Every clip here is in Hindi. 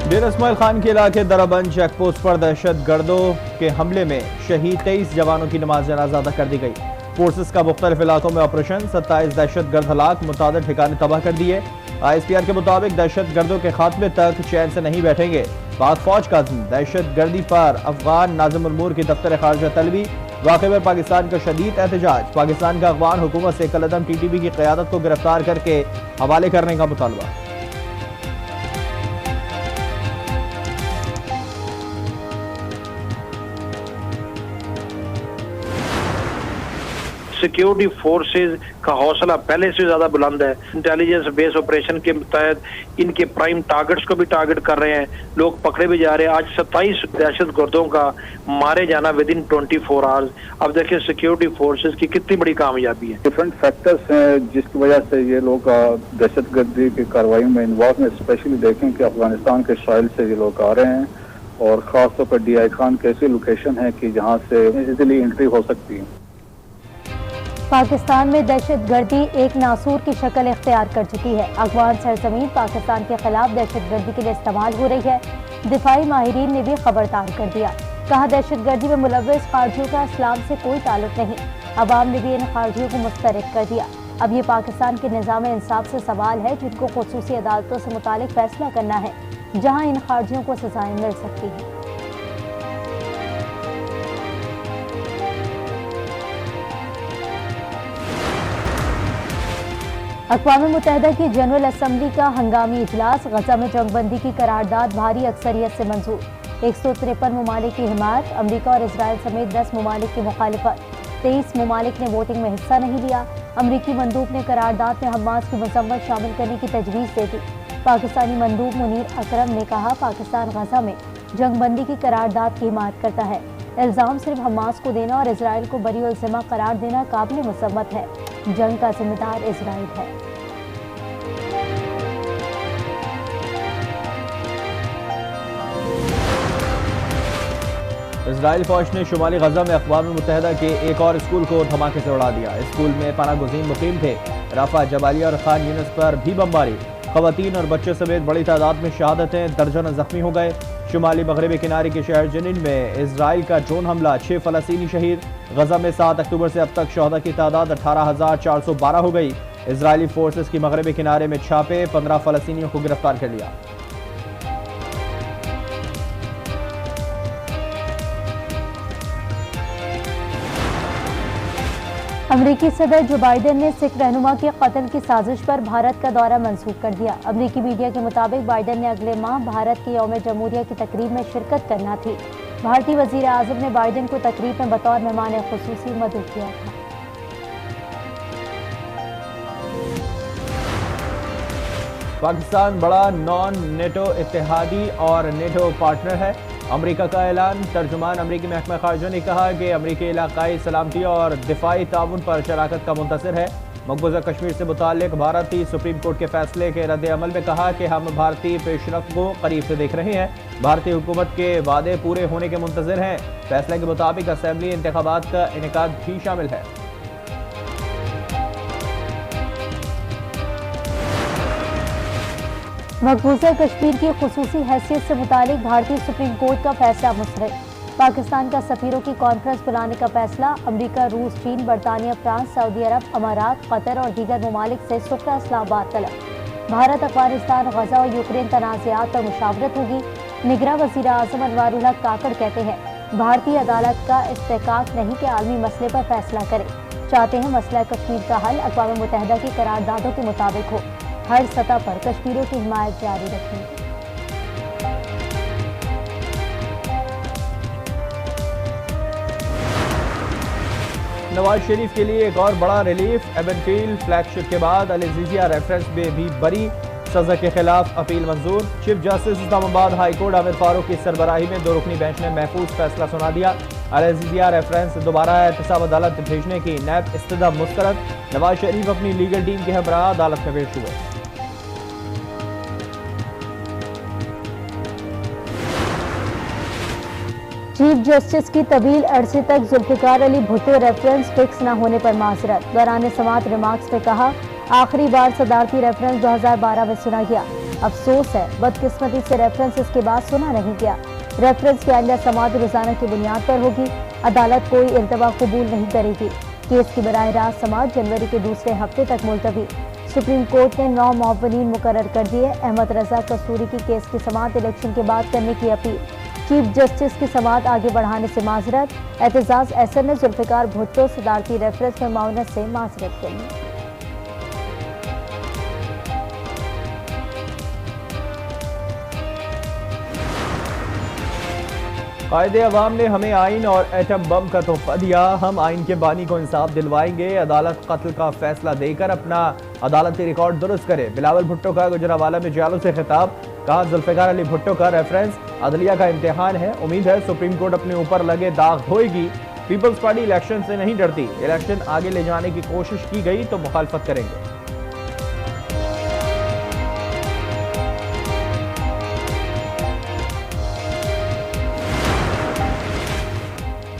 डेरा इस्माइल खान के इलाके दराबंद चेक पोस्ट पर दहशत गर्दों के हमले में शहीद 23 जवानों की नमाज जनाजा अदा कर दी गई। फोर्सेस का मुख्तलिफ इलाकों में ऑपरेशन, 27 दहशत गर्द हलाक, मुतादिद ठिकाने तबाह कर दिए। ISPR के मुताबिक दहशत गर्दों के खात्मे तक चैन से नहीं बैठेंगे। पाक फौज का दहशत गर्दी पर अफगान नाज़िम उल-उमूर की दफ्तर खारजा तलबी, वाक़े में पाकिस्तान का शदीद एहतजाज, पाकिस्तान का अफगान हुकूमत से कलअदम TTP की क़यादत को गिरफ्तार करके हवाले करने का मुतालबा। सिक्योरिटी फोर्सेज का हौसला पहले से ज्यादा बुलंद है। इंटेलिजेंस बेस ऑपरेशन के तहत इनके प्राइम टारगेट्स को भी टारगेट कर रहे हैं, लोग पकड़े भी जा रहे हैं। आज 27 दहशत गर्दों का मारे जाना विद इन 24 आवर्स। अब देखिए सिक्योरिटी फोर्सेज की कितनी बड़ी कामयाबी है। डिफरेंट फैक्टर्स हैं जिसकी वजह से ये लोग दहशत गर्दी की कार्रवाई में इन्वॉल्व हैं। स्पेशली देखें कि अफगानिस्तान के सॉइल से ये लोग आ रहे हैं और खासतौर पर DI खान की ऐसी लोकेशन है कि जहाँ से इजीली एंट्री हो सकती है। पाकिस्तान में दहशत गर्दी एक नासूर की शक्ल इख्तियार कर चुकी है। अफगान सरजमीन पाकिस्तान के खिलाफ दहशत गर्दी के लिए इस्तेमाल हो रही है। दिफाई माहिरीन ने भी खबरदार कर दिया, कहा दहशत गर्दी में मुलव्वस खारजियों का इस्लाम से कोई ताल्लुक नहीं। अवाम ने भी इन खारजियों को मुस्तरद कर दिया। अब ये पाकिस्तान के निज़ाम इंसाफ से सवाल है, जिनको खुसूसी अदालतों से मुतालिक फैसला करना है, जहाँ इन खारजियों को सजाएं मिल सकती हैं। अक़वाम मुत्तहिदा की जनरल असम्बली का हंगामी इजलास, गजा में जंगबंदी की करारदाद भारी अक्सरियत से मंजूर। 153 ममालिक की हिमायत, अमरीका और इसराइल समेत 10 ममालिक की मुखालिफत। 23 ममालिक ने वोटिंग में हिस्सा नहीं लिया। अमरीकी मंदूब ने करारदाद में हमास की मजम्मत शामिल करने की तजवीज़ दे दी। पाकिस्तानी मंदूब मुनीर अकरम ने कहा पाकिस्तान गजा में जंगबंदी की करारदाद की हिमायत करता है। इल्ज़ाम सिर्फ हमास को देना और इसराइल को बरी उल ज़िम्मा करार देना काबिल मसम्मत है। जंग का जिम्मेदार इसराइल है। इजराइल फौज ने शुमाली गजा में अक़वाम मुत्तहिदा के एक और स्कूल को धमाके से उड़ा दिया। स्कूल में पनाह गुज़ीन मुकीम थे। राफा, जबालिया और खान यूनिस पर भी बमबारी, खवातीन और बच्चों समेत बड़ी तादाद में शहादतें, दर्जनों जख्मी हो गए। शुमाली मगरबी किनारे के शहर जनीन में इसराइल का ड्रोन हमला, 6 फ़लस्तीनी शहीद। गजा में 7 अक्टूबर से अब तक शहदा की तादाद 18,412 हो गई। इजरायली फोर्सेस की मगरबी किनारे में छापे, 15 फ़लस्तीनियों को गिरफ्तार कर लिया। अमरीकी सदर जो बाइडेन ने सिख रहनुमा के कत्ल की साजिश पर भारत का दौरा मंसूख कर दिया। अमरीकी मीडिया के मुताबिक बाइडेन ने अगले माह भारत के यौम जमहूरिया की तकरीब में शिरकत करना थी। भारतीय वजीर आज़म ने बाइडेन को तकरीब में बतौर मेहमान खुसूसी मदऊ किया था। पाकिस्तान बड़ा नॉन नेटो इत्तेहादी और नेटो पार्टनर है, अमरीका का ऐलान। तर्जुमान अमरीकी महकमा खारजा ने कहा कि अमरीकी इलाकाई सलामती और दिफाई ताउन पर शराकत का मुंतज़िर है। मकबूजा कश्मीर से मुताल्लिक भारतीय सुप्रीम कोर्ट के फैसले के रद्द अमल में कहा कि हम भारतीय पेशरफ्त को करीब से देख रहे हैं, भारतीय हुकूमत के वादे पूरे होने के मुंतज़िर हैं। फैसले के मुताबिक असेंबली इंतखाबात का इनेकाद भी शामिल है। मकबूजा कश्मीर की खुसूसी हैसियत से मुतालिक भारतीय सुप्रीम कोर्ट का फैसला मुस्तरद। पाकिस्तान का सफीरों की कॉन्फ्रेंस बुलाने का फैसला। अमरीका, रूस, चीन, बरतानिया, फ्रांस, सऊदी अरब, अमारात, कतर और दीगर ममालिक से सुखरा इस्लामाबाद तलब। भारत, अफगानिस्तान, गजा और यूक्रेन तनाज़ात पर मुशावरत होगी। निगरां वज़ीर आज़म अनवारुल हक काकड़ कहते हैं भारतीय अदालत का इस्तेकाक नहीं कि आलमी मसले पर फैसला करे। चाहते हैं मसला कश्मीर का हल अक़वाम मुत्तहिदा की करारदादों के मुताबिक हो। हर सतह पर कश्मीरियों की हिमायत जारी रखें। नवाज शरीफ के लिए एक और बड़ा रिलीफ। एबनफील्ड फ्लैगशिप के बाद अल अज़ीज़िया रेफरेंस में भी बरी, सजा के खिलाफ अपील मंजूर। Chief justice Islamabad high court Aamir Farooq की सरबराही में 2 रुकनी बेंच ने महफूज फैसला सुना दिया। अल अज़ीज़िया रेफरेंस दोबारा एहतसाब अदालत भेजने की नैब इस्तदा मुस्तरद। नवाज शरीफ अपनी लीगल टीम के हमरा अदालत में पेश हुए। चीफ जस्टिस की तवील अरसे तक जुल्फ़िकार अली भुट्टो रेफरेंस फिक्स न होने पर माजरत। दौरान समाअत रिमार्क्स में कहा आखिरी बार सदारती रेफरेंस 2012 में सुना गया। अफसोस है, बदकिस्मती से रेफरेंस के बाद सुना नहीं गया। रेफरेंस की आइंदा समाअत रोजाना की बुनियाद पर होगी। अदालत कोई इल्तवा कबूल नहीं करेगी। केस की बराह रास्त समाअत जनवरी के दूसरे हफ्ते तक मुलतवी। सुप्रीम कोर्ट ने 9 मुअव्वनीन मुकर्रर कर दिए। अहमद रजा कस्तूरी की केस की समाअत इलेक्शन के बाद करने की अपील। चीफ जस्टिस की समाअत आगे बढ़ाने से माजरत। एतजाज एहसन ने जुल्फिकार भुट्टो सदारती रेफरेंस में माउनत से माजरत कर ली। कायदे अवाम ने हमें आइन और एटम बम का तोहफा दिया। हम आइन के बानी को इंसाफ दिलवाएंगे। अदालत कत्ल का फैसला देकर अपना अदालती रिकॉर्ड दुरुस्त करे। बिलावल भुट्टो का गुजरावाला में जालों से खिताब। कहा, जुल्फिकार अली भुट्टो का रेफरेंस अदलिया का इम्तिहान है। उम्मीद है सुप्रीम कोर्ट अपने ऊपर लगे दाग धोएगी। पीपल्स पार्टी इलेक्शन से नहीं डरती। इलेक्शन आगे ले जाने की कोशिश की गई तो मुखालफत करेंगे।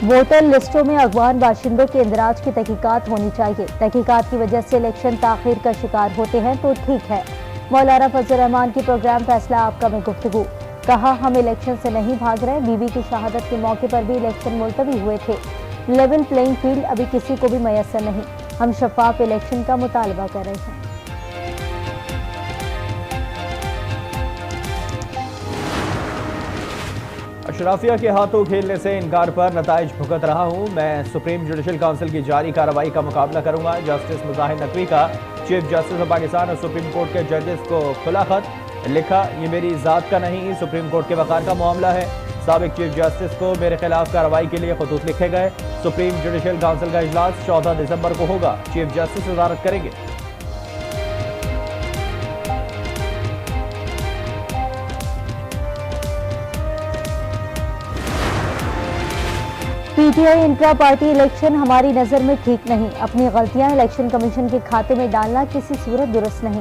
वोटर लिस्टों में अगवान बाशिंदों के इंदराज की तहकीकात होनी चाहिए। तहकीकात की वजह से इलेक्शन ताखीर का शिकार होते हैं तो ठीक है। मौलाना फजल रहमान की प्रोग्राम फैसला आपका में गुफ्तगू। कहा, हम इलेक्शन से नहीं भाग रहे। बीबी की शहादत के मौके पर भी इलेक्शन मुलतवी हुए थे। लेवल प्लेइंग फील्ड अभी किसी को भी मयसर नहीं। हम शफाफ इलेक्शन का मुतालबा कर रहे हैं। अशराफिया के हाथों खेलने से इनकार पर नताइज भुगत रहा हूं। मैं सुप्रीम जुडिशल काउंसिल की जारी कार्रवाई का मुकाबला करूंगा। जस्टिस मुजाहिर नकवी का चीफ जस्टिस ऑफ पाकिस्तान और सुप्रीम कोर्ट के जजेस को खुला खत। लिखा, ये मेरी जात का नहीं, सुप्रीम कोर्ट के वकार का मामला है। साबिक चीफ जस्टिस को मेरे खिलाफ कार्रवाई के लिए खतूत लिखे गए। सुप्रीम जुडिशल काउंसिल का इजलास 14 दिसंबर को होगा। चीफ जस्टिस वजारत करेंगे। पीटीआई इंट्रा पार्टी इलेक्शन हमारी नजर में ठीक नहीं। अपनी गलतियां इलेक्शन कमीशन के खाते में डालना किसी सूरत दुरुस्त नहीं।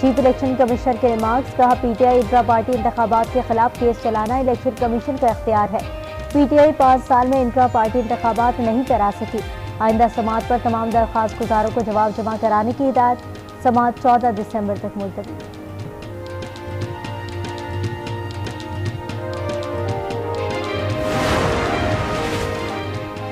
चीफ इलेक्शन कमिश्नर के रिमार्क्स। कहा, पीटीआई इंट्रा पार्टी इंतखाबात के खिलाफ केस चलाना इलेक्शन कमीशन का इख्तियार है। पीटीआई 5 साल में इंट्रा पार्टी इंतखाबात नहीं करा सकी। आइंदा समाअत पर तमाम दरख्वास्त गुजारों को जवाब जमा कराने की हिदायत। समाअत 14 दिसंबर तक मुलतवी।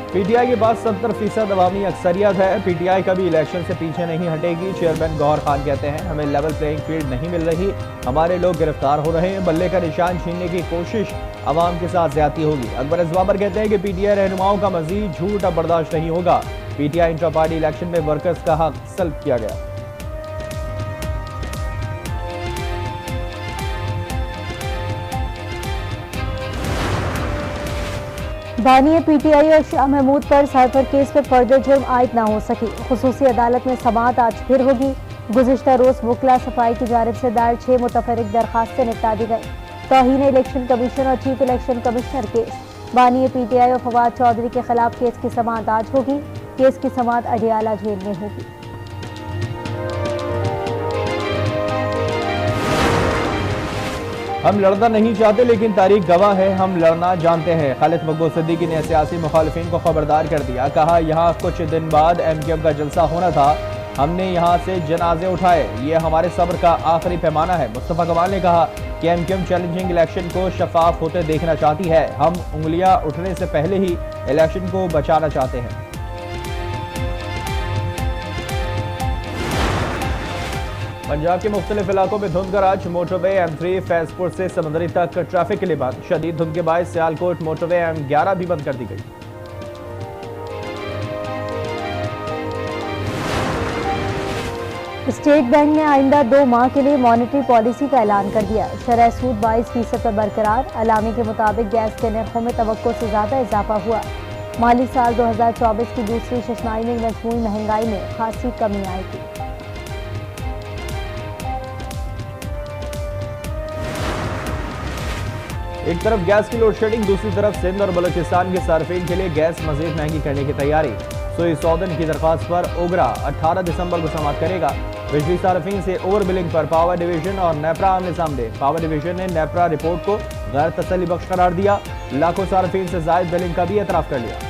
पीटीआई के पास 70% अवामी अक्सरियत है। पीटीआई कभी इलेक्शन से पीछे नहीं हटेगी। चेयरमैन गौहर खान कहते हैं, हमें लेवल प्लेइंग फील्ड नहीं मिल रही। हमारे लोग गिरफ्तार हो रहे हैं। बल्ले का निशान छीनने की कोशिश अवाम के साथ ज्यादती होगी। अकबर अज़बाबर कहते हैं कि पीटीआई रहनुमाओं का मजीद झूठ अब बर्दाश्त नहीं होगा। पीटीआई इंट्रा पार्टी इलेक्शन में वर्कर्स का हक सल्ब किया गया। बानी पीटीआई और शाह महमूद पर साइफर केस पर फर्दर जुर्म आयद न हो सकी। खुसूसी अदालत में समाअत आज फिर होगी। गुज़िश्ता रोज वकला सफाई की जानिब से दायर 6 मुतफरिक दरखास्तें निपटा दी गई। तौहीन इलेक्शन कमीशन और चीफ इलेक्शन कमिश्नर केस। बानी पीटीआई और फवाद चौधरी के खिलाफ केस की समाअत आज होगी। केस की समाअत अडियाला जेल में होगी। हम लड़ना नहीं चाहते लेकिन तारीख गवाह है हम लड़ना जानते हैं। खालिद मकबूल सिद्दीकी ने सियासी मुखालिफिन को खबरदार कर दिया। कहा, यहाँ कुछ दिन बाद एमक्यूएम का जलसा होना था। हमने यहाँ से जनाजे उठाए। ये हमारे सब्र का आखिरी पैमाना है। मुस्तफा कमाल ने कहा कि एमक्यूएम चैलेंजिंग इलेक्शन को शफाफ होते देखना चाहती है। हम उंगलियां उठने से पहले ही इलेक्शन को बचाना चाहते हैं। पंजाब के मुख्तलिफ इलाकों में धुंध का राज। मोटरवे M3 फैजपुर से समंदरी तक ट्रैफिक के लिए बंद। शदीद धुंध के बायस सियालकोट मोटरवे M11 भी बंद कर दी गई। स्टेट बैंक ने आइंदा 2 माह के लिए मॉनेटरी पॉलिसी का ऐलान कर दिया। शरह सूद 22% पर बरकरार। अलामी के मुताबिक गैस के नरखों में तवक्को से ज्यादा इजाफा हुआ। माली साल 2024 की दूसरी छमाही में मजमूई महंगाई में खासी कमी आएगी। एक तरफ गैस की लोड शेडिंग, दूसरी तरफ सिंध और बलूचिस्तान के सार्फिन के लिए गैस मजीद महंगी करने की तैयारी। सुई सौदन की दरख्वास्त पर ओगरा 18 दिसंबर को समाअत करेगा। बिजली सार्फिन से ओवर बिलिंग पर पावर डिवीजन और नेपरा आमने सामने। पावर डिवीजन ने नेपरा रिपोर्ट को गैर तसल्ली बख्श करार दिया। लाखों सार्फिन से जायद बिलिंग का भी एतराफ कर लिया।